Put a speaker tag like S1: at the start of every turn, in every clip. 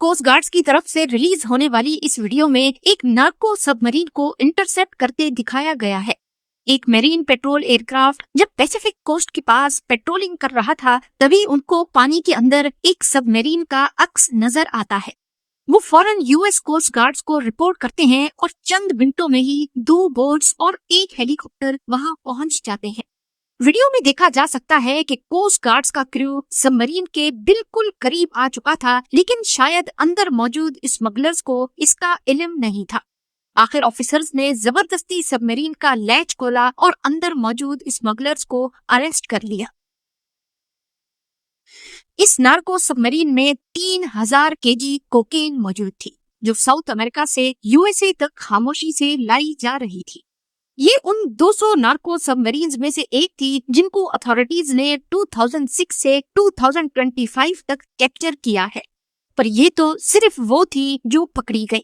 S1: Coast guards की तरफ से रिलीज होने वाली इस वीडियो में एक नार्को सबमरीन को इंटरसेप्ट करते दिखाया गया है। एक मेरीन पेट्रोल एयरक्राफ्ट जब पैसिफिक कोस्ट के पास पेट्रोलिंग कर रहा था, तभी उनको पानी के अंदर एक सबमरीन का अक्स नजर आता है। वो फौरन यूएस कोस्ट गार्ड्स को रिपोर्ट करते हैं और चंद मिनटों में ही 2 बोट्स और एक हेलीकॉप्टर वहां पहुंच जाते हैं। वीडियो में देखा जा सकता है कि कोस्ट गार्ड्स का क्रू सबमरीन के बिल्कुल करीब आ चुका था, लेकिन शायद अंदर मौजूद स्मगलर्स को इसका इल्म नहीं था। आखिर ऑफिसर्स ने जबरदस्ती सबमरीन का लैच खोला और अंदर मौजूद स्मगलर्स को अरेस्ट कर लिया। इस नार्को सबमरीन में 3000 केजी कोकेन मौजूद थी, जो साउथ अमेरिका से यूएसए तक खामोशी से लाई जा रही थी। ये उन 200 नार्को सबमरीन्स में से एक थी जिनको अथॉरिटीज ने 2006 से 2025 तक कैप्चर किया है। पर ये तो सिर्फ वो थी जो पकड़ी गई।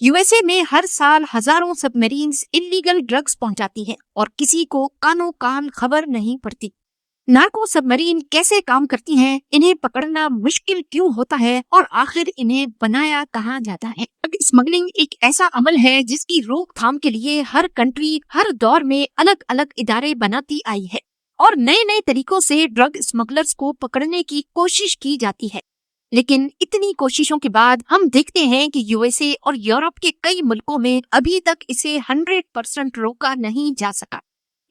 S1: यूएसए में हर साल हजारों सबमरीन्स इल्लीगल ड्रग्स पहुंचाती हैं और किसी को कानो कान खबर नहीं पड़ती। नार्को सबमरीन कैसे काम करती हैं, इन्हें पकड़ना मुश्किल क्यों होता है और आखिर इन्हें बनाया कहाँ जाता है। स्मगलिंग एक ऐसा अमल है जिसकी रोकथाम के लिए हर कंट्री हर दौर में अलग अलग इदारे बनाती आई है और नए नए तरीकों से ड्रग स्मगलर्स को पकड़ने की कोशिश की जाती है। लेकिन इतनी कोशिशों के बाद हम देखते हैं कि यूएसए और यूरोप के कई मुल्कों में अभी तक इसे 100% रोका नहीं जा सका।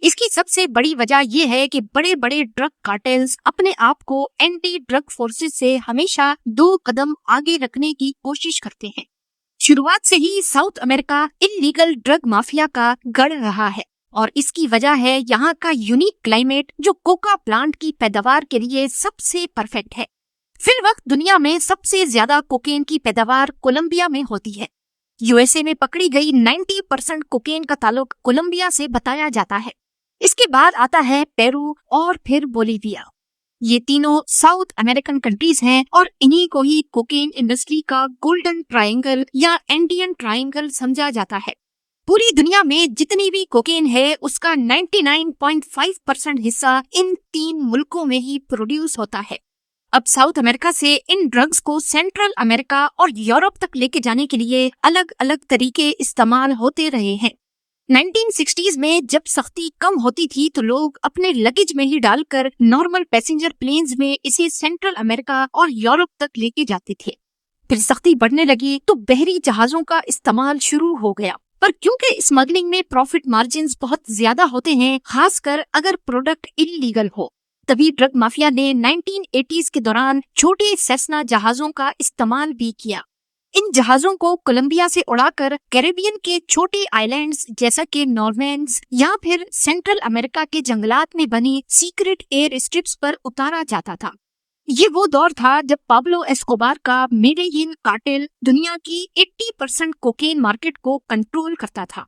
S1: इसकी सबसे बड़ी वजह यह है कि बड़े बड़े ड्रग कार्टेल्स अपने आप को एंटी ड्रग फोर्सेस से हमेशा 2 कदम आगे रखने की कोशिश करते हैं। शुरुआत से ही South America illegal drug mafia का गढ़ रहा है और इसकी वजह है यहाँ का यूनिक क्लाइमेट, जो कोका प्लांट की पैदावार के लिए सबसे परफेक्ट है। फिर वक्त दुनिया में सबसे ज्यादा कोकेन की पैदावार कोलंबिया में होती है। यूएसए में पकड़ी गई 90% कोकेन का ताल्लुक कोलंबिया से बताया जाता है। इसके बाद आता है पेरू और फिर बोलीविया। ये तीनों साउथ अमेरिकन कंट्रीज हैं और इन्हीं को ही कोकेन इंडस्ट्री का गोल्डन ट्रायंगल या एंडियन ट्रायंगल समझा जाता है। पूरी दुनिया में जितनी भी कोकेन है उसका 99.5% हिस्सा इन 3 मुल्कों में ही प्रोड्यूस होता है। अब साउथ अमेरिका से इन ड्रग्स को सेंट्रल अमेरिका और यूरोप तक लेके जाने के लिए अलग अलग तरीके इस्तेमाल होते रहे हैं। 1960s में जब सख्ती कम होती थी तो लोग अपने लगेज में ही डालकर नॉर्मल पैसेंजर प्लेन्स में इसे सेंट्रल अमेरिका और यूरोप तक लेके जाते थे। फिर सख्ती बढ़ने लगी तो बहरी जहाजों का इस्तेमाल शुरू हो गया। पर क्योंकि स्मगलिंग में प्रॉफिट मार्जिन्स बहुत ज्यादा होते हैं, खासकर अगर प्रोडक्ट इल्लीगल हो, तभी ड्रग माफिया ने 1980s के दौरान छोटे सेस्ना जहाजों का इस्तेमाल भी किया। इन जहाजों को कोलंबिया से उड़ाकर कैरेबियन के छोटे आइलैंड्स जैसा कि नॉर्वेन्स या फिर सेंट्रल अमेरिका के जंगलात में बनी सीक्रेट एयर स्ट्रिप्स पर उतारा जाता था। ये वो दौर था जब पाब्लो एस्कोबार का मेडेलिन कार्टेल दुनिया की 80% कोकेन मार्केट को कंट्रोल करता था।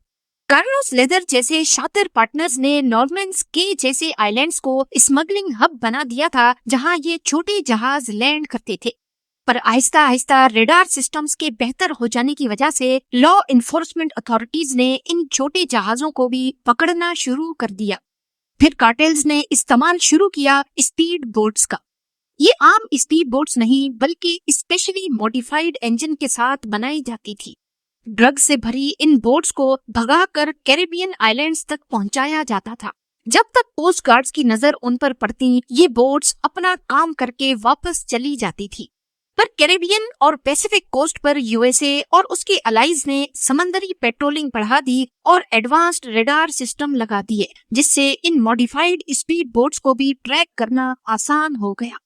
S1: कार्लोस लेदर जैसे शातिर पार्टनर्स ने नॉर्वेन्स के जैसे आइलैंड्स को स्मगलिंग हब बना दिया था, जहां ये छोटे जहाज लैंड करते थे। पर आहिस्ता आहिस्ता रेडार सिस्टम्स के बेहतर हो जाने की वजह से लॉ इन्फोर्समेंट अथॉरिटीज ने इन छोटे जहाजों को भी पकड़ना शुरू कर दिया। फिर कार्टेल्स ने इस्तेमाल शुरू किया स्पीड बोट्स का। ये आम स्पीड बोट्स नहीं बल्कि स्पेशली मॉडिफाइड इंजन के साथ बनाई जाती थी। ड्रग से भरी इन बोट्स को भगाकर कैरेबियन आइलैंड्स तक पहुंचाया जाता था। जब तक कोस्ट गार्ड्स की नजर उन पर पड़ती, ये बोट्स अपना काम करके वापस चली जाती थी। पर कैरेबियन और पैसिफिक कोस्ट पर यूएसए और उसके अलाइज ने समंदरी पेट्रोलिंग बढ़ा दी और एडवांस्ड रेडार सिस्टम लगा दिए, जिससे इन मॉडिफाइड स्पीड बोट्स को भी ट्रैक करना आसान हो गया।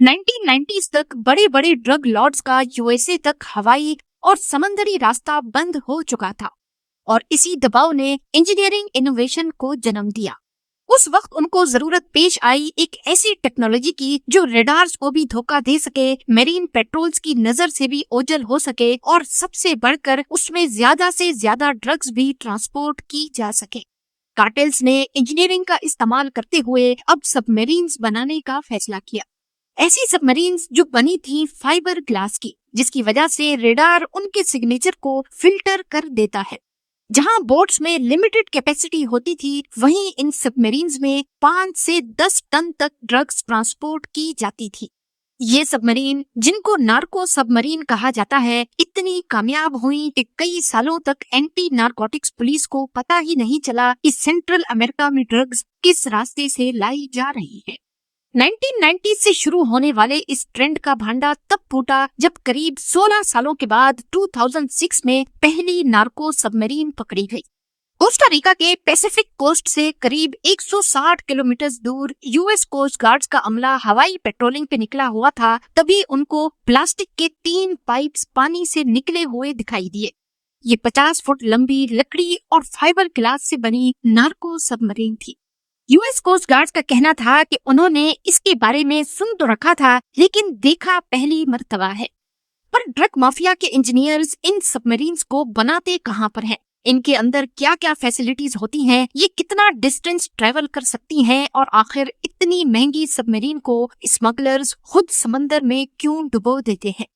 S1: 1990s तक बड़े बड़े ड्रग लॉर्ड्स का यूएसए तक हवाई और समंदरी रास्ता बंद हो चुका था और इसी दबाव ने इंजीनियरिंग इनोवेशन को जन्म दिया। उस वक्त उनको जरूरत पेश आई एक ऐसी टेक्नोलॉजी की जो रेडार्स को भी धोखा दे सके, मेरीन पेट्रोल्स की नजर से भी ओझल हो सके और सबसे बढ़कर उसमें ज्यादा से ज्यादा ड्रग्स भी ट्रांसपोर्ट की जा सके। कार्टेल्स ने इंजीनियरिंग का इस्तेमाल करते हुए अब सबमरीन्स बनाने का फैसला किया। ऐसी सबमरीन्स जो बनी थी फाइबर ग्लास की, जिसकी वजह से रेडार उनके सिग्नेचर को फिल्टर कर देता है। जहां बोट्स में लिमिटेड कैपेसिटी होती थी, वहीं इन सबमरीन्स में 5 से 10 टन तक ड्रग्स ट्रांसपोर्ट की जाती थी। ये सबमरीन, जिनको नार्को सबमरीन कहा जाता है, इतनी कामयाब हुई कि कई सालों तक एंटी नारकोटिक्स पुलिस को पता ही नहीं चला कि सेंट्रल अमेरिका में ड्रग्स किस रास्ते से लाई जा रही है। 1990 से शुरू होने वाले इस ट्रेंड का भांडा तब फूटा जब करीब 16 सालों के बाद 2006 में पहली नार्को सबमरीन पकड़ी गई। कोस्टा रिका के पैसिफिक कोस्ट से करीब 160 किलोमीटर दूर यूएस कोस्ट गार्ड्स का अमला हवाई पेट्रोलिंग पे निकला हुआ था, तभी उनको प्लास्टिक के 3 पाइप्स पानी से निकले हुए दिखाई दिए। ये 50 फुट लंबी लकड़ी और फाइबर ग्लास से बनी नार्को सबमरीन थी। यूएस कोस्ट गार्ड्स का कहना था कि उन्होंने इसके बारे में सुन तो रखा था, लेकिन देखा पहली मर्तबा है। पर ड्रग माफिया के इंजीनियर्स इन सबमरीन्स को बनाते कहां पर हैं? इनके अंदर क्या क्या फैसिलिटीज होती हैं, ये कितना डिस्टेंस ट्रेवल कर सकती हैं, और आखिर इतनी महंगी सबमरीन को स्मगलर्स खुद समंदर में क्यों डुबो देते हैं?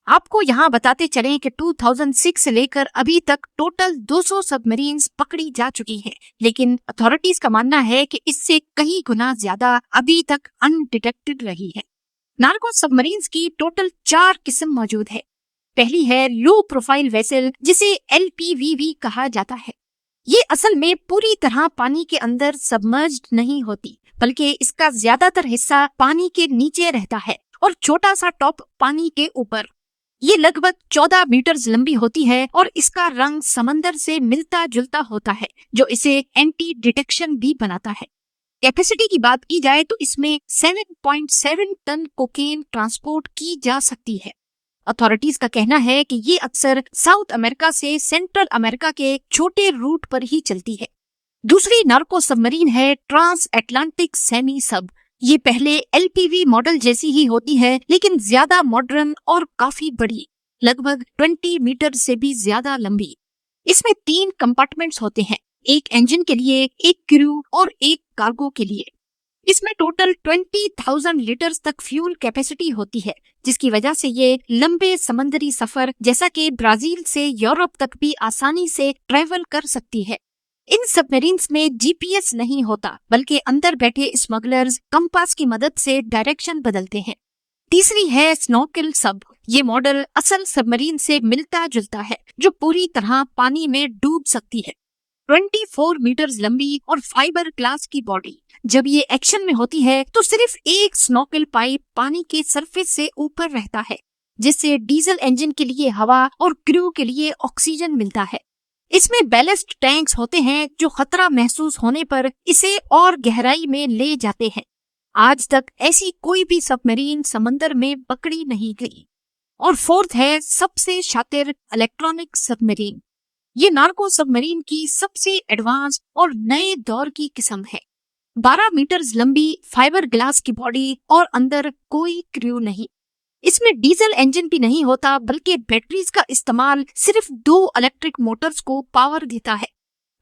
S1: आपको यहाँ बताते चलें कि 2006 से लेकर अभी तक टोटल 200 सबमरीन्स पकड़ी जा चुकी हैं, लेकिन अथॉरिटीज का मानना है कि इससे कई गुना ज्यादा अभी तक अनडिटेक्टेड रही है। नार्को सबमरीन्स की टोटल 4 किस्म मौजूद है। पहली है लो प्रोफाइल वेसल, जिसे LPVV कहा जाता है। ये असल में पूरी तरह पानी के अंदर सबमर्ज्ड नहीं होती, बल्कि इसका ज्यादातर हिस्सा पानी के नीचे रहता है और छोटा सा टॉप पानी के ऊपर। ये लगभग 14 मीटर लंबी होती है और इसका रंग समंदर से मिलता जुलता होता है, जो इसे एंटी डिटेक्शन भी बनाता है। कैपेसिटी की बात की जाए तो इसमें 7.7 टन कोकेन ट्रांसपोर्ट की जा सकती है। अथॉरिटीज का कहना है कि ये अक्सर साउथ अमेरिका से सेंट्रल अमेरिका के छोटे रूट पर ही चलती है। दूसरी नार्को सबमरीन है ट्रांस अटलांटिक सेमी सब। ये पहले LPV मॉडल जैसी ही होती है, लेकिन ज्यादा मॉडर्न और काफी बड़ी, लगभग 20 मीटर से भी ज्यादा लंबी। इसमें 3 कंपार्टमेंट्स होते हैं, एक इंजन के लिए, एक क्रू और एक कार्गो के लिए। इसमें टोटल 20,000 लीटर्स तक फ्यूल कैपेसिटी होती है, जिसकी वजह से ये लंबे समंदरी सफर जैसा कि ब्राजील से यूरोप तक भी आसानी से ट्रेवल कर सकती है। इन सबमरीन्स में GPS नहीं होता, बल्कि अंदर बैठे स्मगलर्स कंपास की मदद से डायरेक्शन बदलते हैं। तीसरी है स्नॉर्केल सब। ये मॉडल असल सबमरीन से मिलता जुलता है, जो पूरी तरह पानी में डूब सकती है। 24 मीटर लंबी और फाइबर ग्लास की बॉडी। जब ये एक्शन में होती है तो सिर्फ एक स्नॉर्केल पाइप पानी के सरफेस से ऊपर रहता है, जिससे डीजल इंजन के लिए हवा और क्रू के लिए ऑक्सीजन मिलता है। इसमें बैलेस्ट टैंक्स होते हैं जो खतरा महसूस होने पर इसे और गहराई में ले जाते हैं। आज तक ऐसी कोई भी सबमरीन समंदर में पकड़ी नहीं गई। और फोर्थ है सबसे शातिर इलेक्ट्रॉनिक सबमरीन। ये नार्को सबमरीन की सबसे एडवांस और नए दौर की किस्म है। 12 मीटर लंबी फाइबर ग्लास की बॉडी और अंदर कोई क्रू नहीं। इसमें डीजल इंजन भी नहीं होता, बल्कि बैटरीज का इस्तेमाल सिर्फ 2 इलेक्ट्रिक मोटर्स को पावर देता है।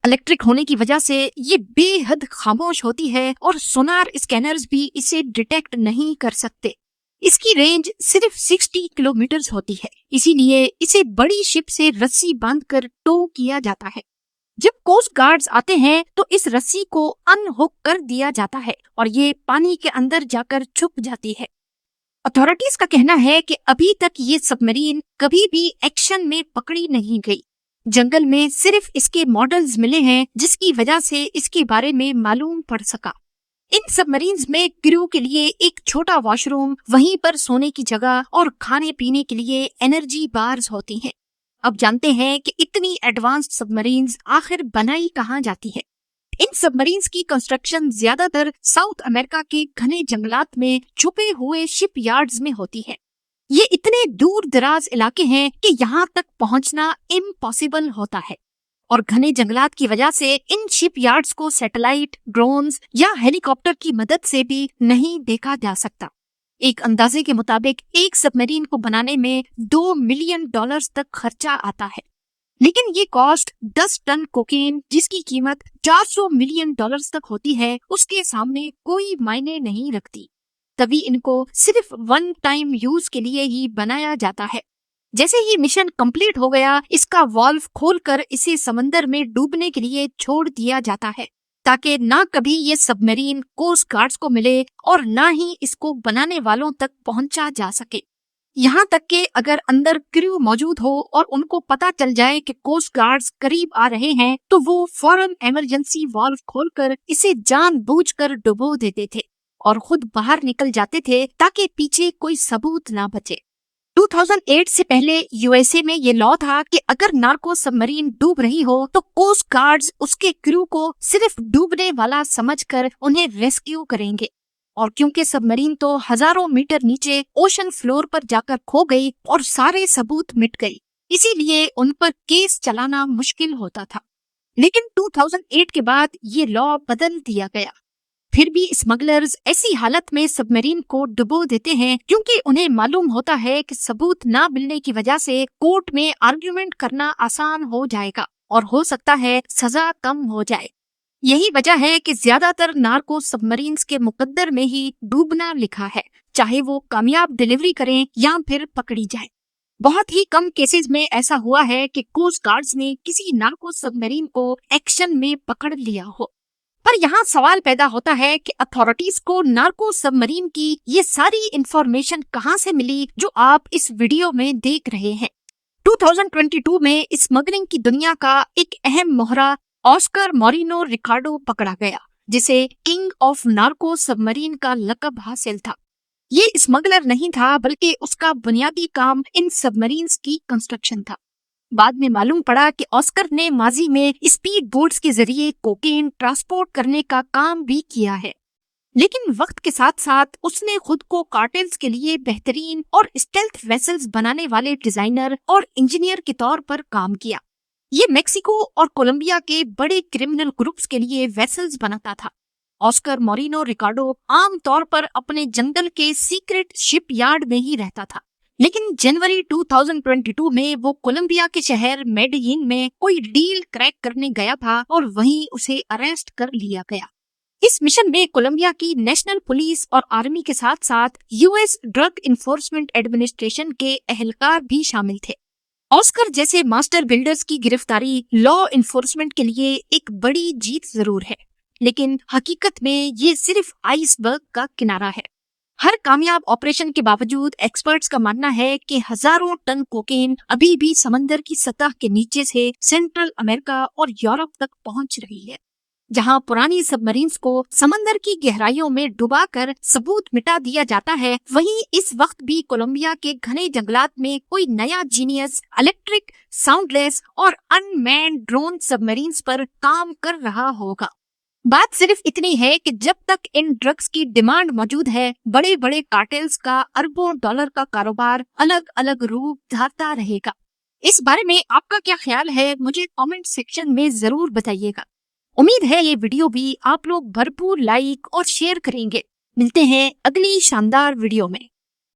S1: इलेक्ट्रिक होने की वजह से ये बेहद खामोश होती है और सोनार स्कैनर्स भी इसे डिटेक्ट नहीं कर सकते। इसकी रेंज सिर्फ 60 किलोमीटर होती है, इसीलिए इसे बड़ी शिप से रस्सी बांधकर टो किया जाता है। जब कोस्ट गार्ड्स आते हैं तो इस रस्सी को अनहुक कर दिया जाता है और ये पानी के अंदर जाकर छुप जाती है। अथॉरिटीज का कहना है कि अभी तक ये सबमरीन कभी भी एक्शन में पकड़ी नहीं गई। जंगल में सिर्फ इसके मॉडल्स मिले हैं, जिसकी वजह से इसके बारे में मालूम पड़ सका। इन सबमरीन्स में क्रू के लिए एक छोटा वॉशरूम, वहीं पर सोने की जगह और खाने पीने के लिए एनर्जी बार्स होती हैं। अब जानते हैं कि इतनी एडवांस्ड सबमरीन्स आखिर बनाई कहाँ जाती है। इन सबमरीन्स की कंस्ट्रक्शन ज्यादातर साउथ अमेरिका के घने जंगलात में छुपे हुए शिप यार्ड्स में होती है। ये इतने दूर दराज इलाके हैं कि यहाँ तक पहुँचना इम्पॉसिबल होता है, और घने जंगलात की वजह से इन शिप यार्ड्स को सैटेलाइट, ड्रोन्स या हेलीकॉप्टर की मदद से भी नहीं देखा जा सकता। एक अंदाजे के मुताबिक एक सबमरीन को बनाने में $2 मिलियन तक खर्चा आता है, लेकिन ये कॉस्ट 10 टन कोकेन, जिसकी कीमत $400 मिलियन तक होती है, उसके सामने कोई मायने नहीं रखती। तभी इनको सिर्फ 1 टाइम यूज के लिए ही बनाया जाता है। जैसे ही मिशन कंप्लीट हो गया, इसका वाल्व खोलकर इसे समंदर में डूबने के लिए छोड़ दिया जाता है, ताकि ना कभी ये सबमरीन कोस्ट गार्ड्स को मिले और ना ही इसको बनाने वालों तक पहुंचा जा सके। यहाँ तक कि अगर अंदर क्रू मौजूद हो और उनको पता चल जाए कि कोस्ट गार्ड्स करीब आ रहे हैं तो वो फौरन इमरजेंसी वाल्व खोलकर इसे जानबूझकर डुबो देते थे और खुद बाहर निकल जाते थे ताकि पीछे कोई सबूत ना बचे। 2008 से पहले यूएसए में ये लॉ था कि अगर नार्को सबमरीन डूब रही हो तो कोस्ट गार्ड्स उसके क्रू को सिर्फ डूबने वाला समझकर उन्हें रेस्क्यू करेंगे। और क्योंकि सबमरीन तो हजारों मीटर नीचे ओशन फ्लोर पर जाकर खो गई और सारे सबूत मिट गए, इसीलिए उन पर केस चलाना मुश्किल होता था। लेकिन 2008 के बाद ये लॉ बदल दिया गया। फिर भी स्मगलर्स ऐसी हालत में सबमरीन को डुबो देते हैं क्योंकि उन्हें मालूम होता है कि सबूत ना मिलने की वजह से कोर्ट में आर्ग्यूमेंट करना आसान हो जाएगा और हो सकता है सजा कम हो जाए। यही वजह है कि ज्यादातर नार्को सबमरीन्स के मुकद्दर में ही डूबना लिखा है, चाहे वो कामयाब डिलीवरी करें या फिर पकड़ी जाए। बहुत ही कम केसेस में ऐसा हुआ है कि कोस्ट गार्ड्स ने किसी नार्को सबमरीन को एक्शन में पकड़ लिया हो। पर यहाँ सवाल पैदा होता है कि अथॉरिटीज को नार्को सबमरीन की ये सारी इंफॉर्मेशन कहाँ से मिली जो आप इस वीडियो में देख रहे हैं। 2022 में स्मगलिंग की दुनिया का एक अहम मोहरा ऑस्कर मॉरिनो रिकार्डो पकड़ा गया, जिसे किंग ऑफ नार्को सबमरीन का लक़ब हासिल था। ये स्मगलर नहीं था बल्कि उसका बुनियादी काम इन सबमरीन्स की कंस्ट्रक्शन था। बाद में मालूम पड़ा कि ऑस्कर ने माजी में स्पीड बोट्स के जरिए कोकेन ट्रांसपोर्ट करने का काम भी किया है, लेकिन वक्त के साथ साथ उसने खुद को कार्टेल्स के लिए बेहतरीन और स्टेल्थ वेसल्स बनाने वाले डिजाइनर और इंजीनियर के तौर पर काम किया। ये मेक्सिको और कोलंबिया के बड़े क्रिमिनल ग्रुप्स के लिए वेसल्स बनाता था। ऑस्कर मॉरिनो रिकार्डो आम तौर पर अपने जंगल के सीक्रेट शिपयार्ड में ही रहता था, लेकिन जनवरी 2022 में वो कोलंबिया के शहर मेडेलिन में कोई डील क्रैक करने गया था और वहीं उसे अरेस्ट कर लिया गया। इस मिशन में कोलंबिया की नेशनल पुलिस और आर्मी के साथ साथ यूएस ड्रग इन्फोर्समेंट एडमिनिस्ट्रेशन के एहलकार भी शामिल थे। ऑस्कर जैसे मास्टर बिल्डर्स की गिरफ्तारी लॉ इन्फोर्समेंट के लिए एक बड़ी जीत जरूर है, लेकिन हकीकत में ये सिर्फ आइसबर्ग का किनारा है। हर कामयाब ऑपरेशन के बावजूद एक्सपर्ट्स का मानना है कि हजारों टन कोकेन अभी भी समंदर की सतह के नीचे से सेंट्रल अमेरिका और यूरोप तक पहुंच रही है। जहां पुरानी सबमरीन्स को समंदर की गहराइयों में डुबाकर सबूत मिटा दिया जाता है, वहीं इस वक्त भी कोलंबिया के घने जंगलात में कोई नया जीनियस इलेक्ट्रिक, साउंडलेस और अनमैन्ड ड्रोन सबमरीन्स पर काम कर रहा होगा। बात सिर्फ इतनी है कि जब तक इन ड्रग्स की डिमांड मौजूद है, बड़े बड़े कार्टेल्स का अरबों डॉलर का कारोबार अलग अलग रूप धारता रहेगा। इस बारे में आपका क्या ख्याल है, मुझे कमेंट सेक्शन में जरूर बताइएगा। उम्मीद है ये वीडियो भी आप लोग भरपूर लाइक और शेयर करेंगे। मिलते हैं अगली शानदार वीडियो में।